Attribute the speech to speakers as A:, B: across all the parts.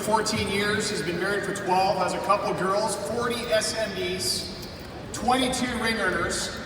A: 14 years. He's been married for 12, has a couple girls, 40 SMDs, 22 ring earners,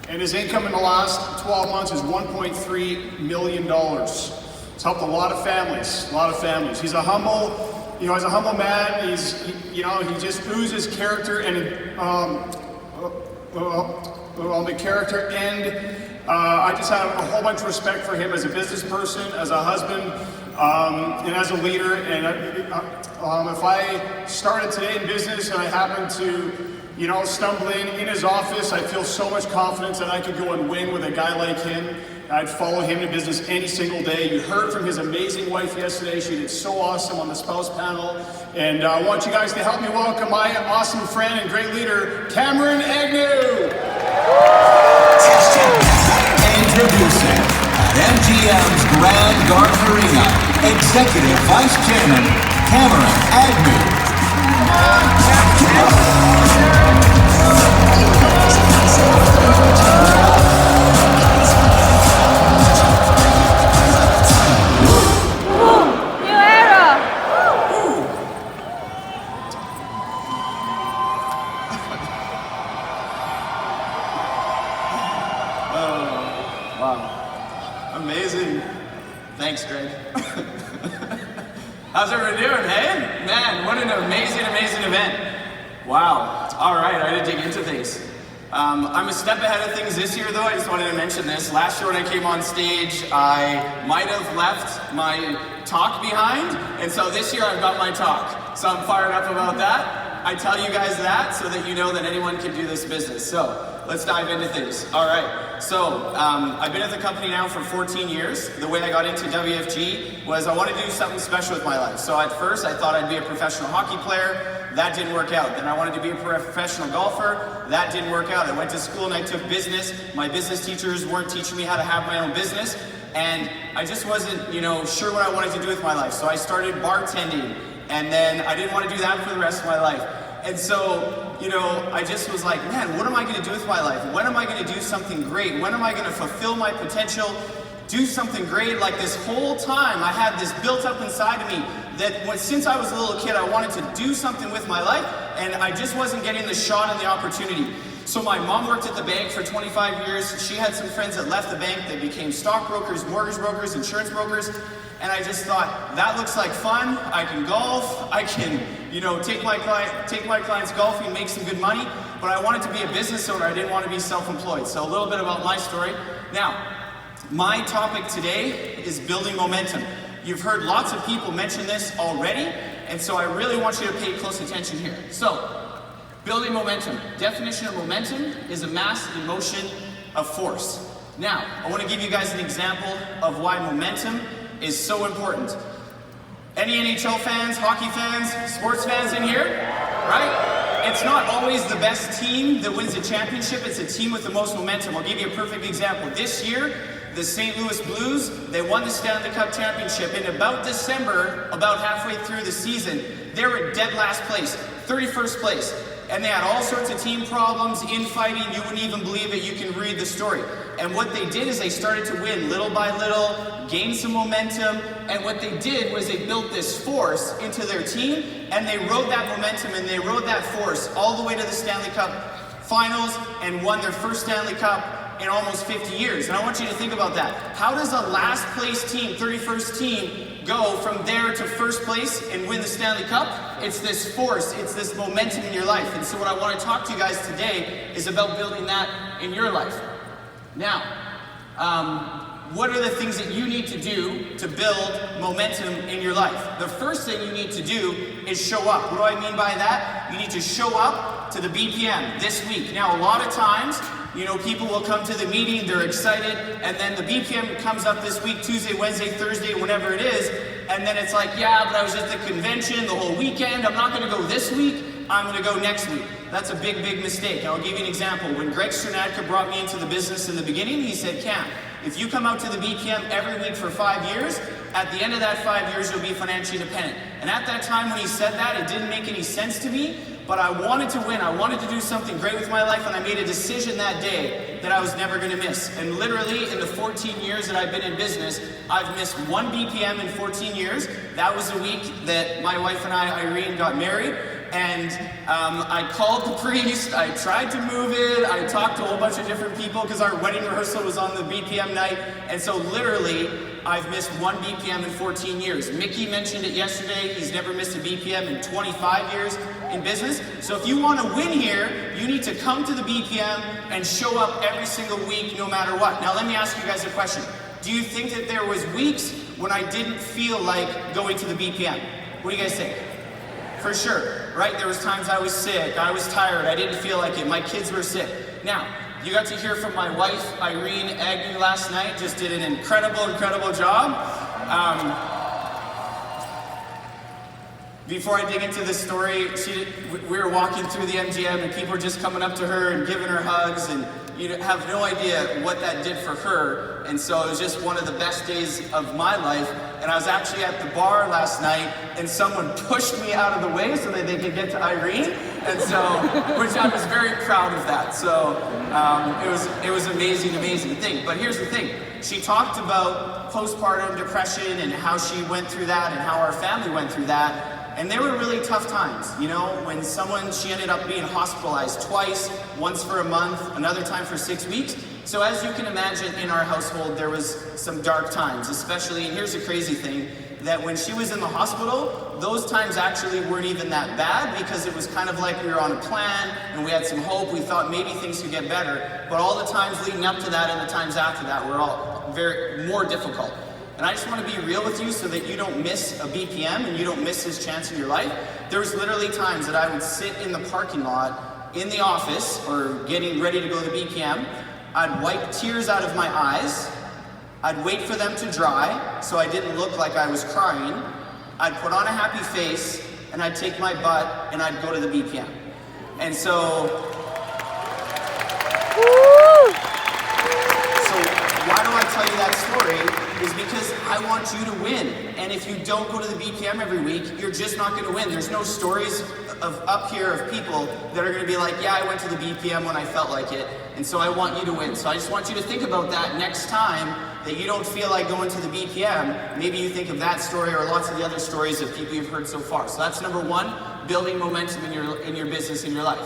A: and his income in the last 12 months is $1.3 million. He's helped a lot of families, He's a humble, he's a humble man. He just oozes character and the character, and I just have a whole bunch of respect for him as a business person, as a husband, and as a leader. And if I started today in business and I happened to, stumble in his office, I feel so much confidence that I could go and win with a guy like him. I'd follow him to business any single day. You heard from his amazing wife yesterday. She did so awesome on the spouse panel. And I want you guys to help me welcome my awesome friend and great leader, Cameron Agnew.
B: Introducing at MGM's Grand Garden Arena, Executive Vice Chairman, Cameron Agnew.
C: Wow. Amazing. Thanks, Greg. How's everyone doing, hey? Man, what an amazing event. Wow. All right, I had to dig into things. I'm a step ahead of things this year, though. I just wanted to mention this. Last year when I came on stage, I might have left my talk behind, and so this year I've got my talk. So I'm fired up about that. I tell you guys that so that you know that anyone can do this business. So let's dive into things. All right, so I've been at the company now for 14 years. The way I got into WFG was I wanted to do something special with my life. So at first I thought I'd be a professional hockey player. That didn't work out. Then I wanted to be a professional golfer. That didn't work out. I went to school and I took business. My business teachers weren't teaching me how to have my own business. And I just wasn't, sure what I wanted to do with my life. So I started bartending. And then I didn't want to do that for the rest of my life. And so, I just was like, man, what am I going to do with my life? When am I going to do something great? When am I going to fulfill my potential? Do something great? Like this whole time, I had this built up inside of me that since I was a little kid, I wanted to do something with my life, and I just wasn't getting the shot and the opportunity. So my mom worked at the bank for 25 years. She had some friends that left the bank. They became stockbrokers, mortgage brokers, insurance brokers. And I just thought, that looks like fun. I can golf. I can, take my clients golfing, make some good money. But I wanted to be a business owner. I didn't want to be self-employed. So a little bit about my story. Now, my topic today is building momentum. You've heard lots of people mention this already, and so I really want you to pay close attention here. So, building momentum. Definition of momentum is a mass in motion of force. Now, I want to give you guys an example of why momentum is so important. Any NHL fans, hockey fans, sports fans in here? Right? It's not always the best team that wins a championship, it's a team with the most momentum. I'll give you a perfect example. This year, the St. Louis Blues, they won the Stanley Cup championship. In about December, about halfway through the season, they were at dead last place, 31st place. And they had all sorts of team problems, infighting, you wouldn't even believe it, you can read the story. And what they did is they started to win little by little, gain some momentum, and what they did was they built this force into their team, and they rode that momentum and they rode that force all the way to the Stanley Cup finals and won their first Stanley Cup in almost 50 years. And I want you to think about that. How does a last place team, 31st team, go from there to first place and win the Stanley Cup? It's this force, it's this momentum in your life. And so what I want to talk to you guys today is about building that in your life. Now, what are the things that you need to do to build momentum in your life? The first thing you need to do is show up. What do I mean by that? You need to show up to the BPM this week. Now, a lot of times, people will come to the meeting, they're excited, and then the BPM comes up this week, Tuesday, Wednesday, Thursday, whenever it is, and then it's like, yeah, but I was at the convention the whole weekend, I'm not going to go this week, I'm going to go next week. That's a big mistake. I'll give you an example. When Greg Sternadka brought me into the business in the beginning, he said, Cam, if you come out to the BPM every week for 5 years, at the end of that 5 years, you'll be financially independent. And at that time when he said that, it didn't make any sense to me, but I wanted to win. I wanted to do something great with my life, and I made a decision that day that I was never gonna miss. And literally, in the 14 years that I've been in business, I've missed 1 BPM in 14 years. That was the week that my wife and I, Irene, got married. And I called the priest, I tried to move it, I talked to a whole bunch of different people because our wedding rehearsal was on the BPM night. And so literally, I've missed 1 BPM in 14 years. Mickey mentioned it yesterday, he's never missed a BPM in 25 years in business. So if you want to win here, you need to come to the BPM and show up every single week, no matter what. Now let me ask you guys a question. Do you think that there was weeks when I didn't feel like going to the BPM? What do you guys think? For sure, right? There was times I was sick, I was tired, I didn't feel like it, my kids were sick. Now, you got to hear from my wife, Irene Agnew, last night, just did an incredible job. Before I dig into this story, we were walking through the MGM and people were just coming up to her and giving her hugs, and you have no idea what that did for her. And so it was just one of the best days of my life. And I was actually at the bar last night and someone pushed me out of the way so that they could get to Irene. And so, which I was very proud of that. So it was amazing thing. But here's the thing. She talked about postpartum depression and how she went through that and how our family went through that. And they were really tough times, you know, when she ended up being hospitalized twice, once for a month, another time for 6 weeks. So as you can imagine, in our household, there was some dark times, especially, and here's the crazy thing, that when she was in the hospital, those times actually weren't even that bad because it was kind of like we were on a plan and we had some hope. We thought maybe things could get better, but all the times leading up to that and the times after that were all more difficult. And I just want to be real with you so that you don't miss a BPM and you don't miss this chance in your life. There was literally times that I would sit in the parking lot in the office or getting ready to go to the BPM. I'd wipe tears out of my eyes. I'd wait for them to dry so I didn't look like I was crying. I'd put on a happy face and I'd take my butt and I'd go to the BPM. And so why do I tell you that story? Is because I want you to win. And if you don't go to the BPM every week, you're just not going to win. There's no stories up here of people that are going to be like, yeah, I went to the BPM when I felt like it. And so I want you to win. So I just want you to think about that next time that you don't feel like going to the BPM. Maybe you think of that story or lots of the other stories of people you've heard so far. So that's number one, building momentum in your business, in your life.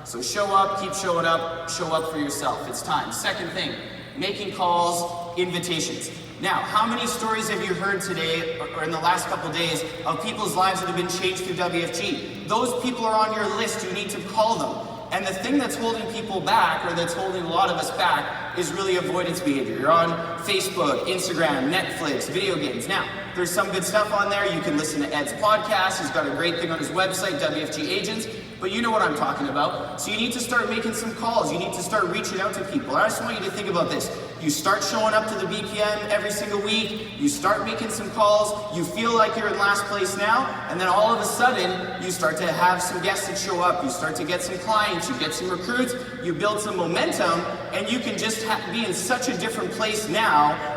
C: So show up, keep showing up, show up for yourself. It's time. Second thing, making calls, invitations. Now, how many stories have you heard today or in the last couple days of people's lives that have been changed through WFG? Those people are on your list. You need to call them. And the thing that's holding people back, or that's holding a lot of us back, is really avoidance behavior. You're on Facebook, Instagram, Netflix, video games. Now, there's some good stuff on there. You can listen to Ed's podcast. He's got a great thing on his website, WFG Agents. But you know what I'm talking about. So you need to start making some calls. You need to start reaching out to people. I just want you to think about this. You start showing up to the BPM every single week. You start making some calls. You feel like you're in last place now. And then all of a sudden, you start to have some guests that show up. You start to get some clients. You get some recruits. You build some momentum. And you can just be in such a different place now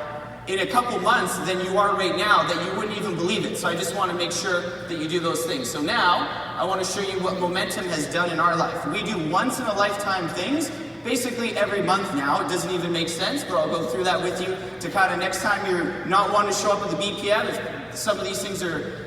C: in a couple months than you are right now that you wouldn't even believe it. So I just want to make sure that you do those things. So now, I want to show you what momentum has done in our life. We do once in a lifetime things, basically every month now. It doesn't even make sense, but I'll go through that with you to kind of next time you're not wanting to show up at the BPM, if some of these things are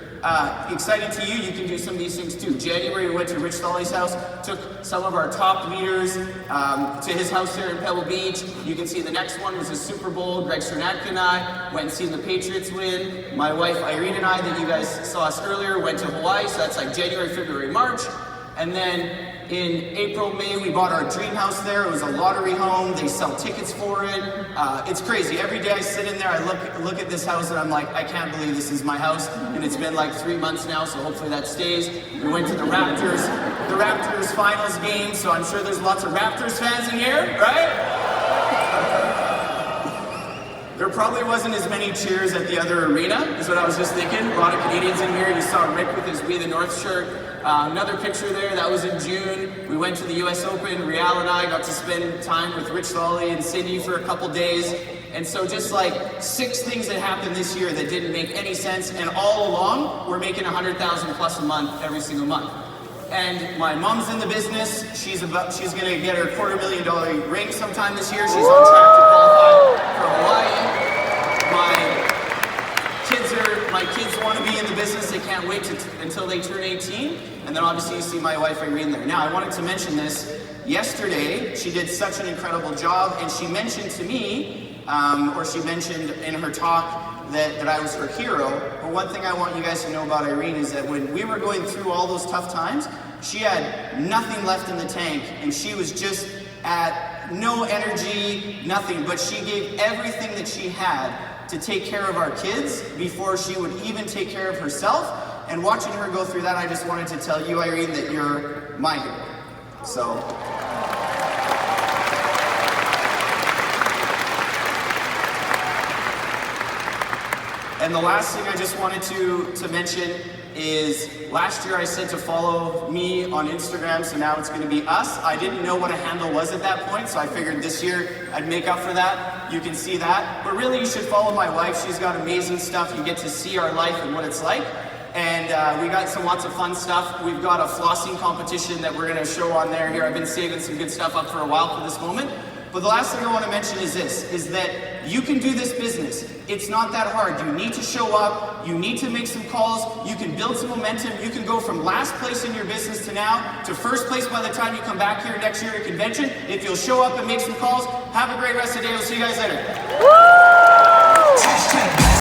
C: exciting to you, you can do some of these things too. January, we went to Rich Lawley's house, took some of our top leaders to his house here in Pebble Beach. You can see the next one was the Super Bowl. Greg Cernatka and I went and seen the Patriots win. My wife Irene and I, that you guys saw us earlier, went to Hawaii, so that's like January, February, March. And then in April, May, we bought our dream house there. It was a lottery home. They sell tickets for it. It's crazy. Every day I sit in there, I look at this house and I'm like, I can't believe this is my house. And it's been like 3 months now, so hopefully that stays. We went to the Raptors finals game, so I'm sure there's lots of Raptors fans in here, right? There probably wasn't as many cheers at the other arena, is what I was just thinking. A lot of Canadians in here. You saw Rick with his We the North shirt. Another picture there, that was in June. We went to the US Open. Rial and I got to spend time with Rich Lawley and Cindy for a couple days. And so just like 6 things that happened this year that didn't make any sense. And all along, we're making $100,000 plus a month every single month. And my mom's in the business. She's gonna get her $250,000 ring sometime this year. She's on track to qualify for Hawaii. My kids want to be in the business. They can't wait until they turn 18. And then obviously you see my wife Irene there. Now I wanted to mention this. Yesterday, she did such an incredible job, and she mentioned to me, or she mentioned in her talk that I was her hero. But one thing I want you guys to know about Irene is that when we were going through all those tough times, she had nothing left in the tank, and she was just at no energy, nothing, but she gave everything that she had to take care of our kids before she would even take care of herself. And watching her go through that, I just wanted to tell you, Irene, that you're my hero. So. And the last thing I just wanted to mention is last year I said to follow me on Instagram, so now it's going to be us. I didn't know what a handle was at that point, so I figured this year I'd make up for that. You can see that. But really you should follow my wife. She's got amazing stuff. You get to see our life and what it's like. And we got lots of fun stuff. We've got a flossing competition that we're going to show on there here. I've been saving some good stuff up for a while for this moment. But the last thing I want to mention is this, is that you can do this business. It's not that hard. You need to show up. You need to make some calls. You can build some momentum. You can go from last place in your business to now to first place by the time you come back here next year at convention. If you'll show up and make some calls, have a great rest of the day. We'll see you guys later. Woo!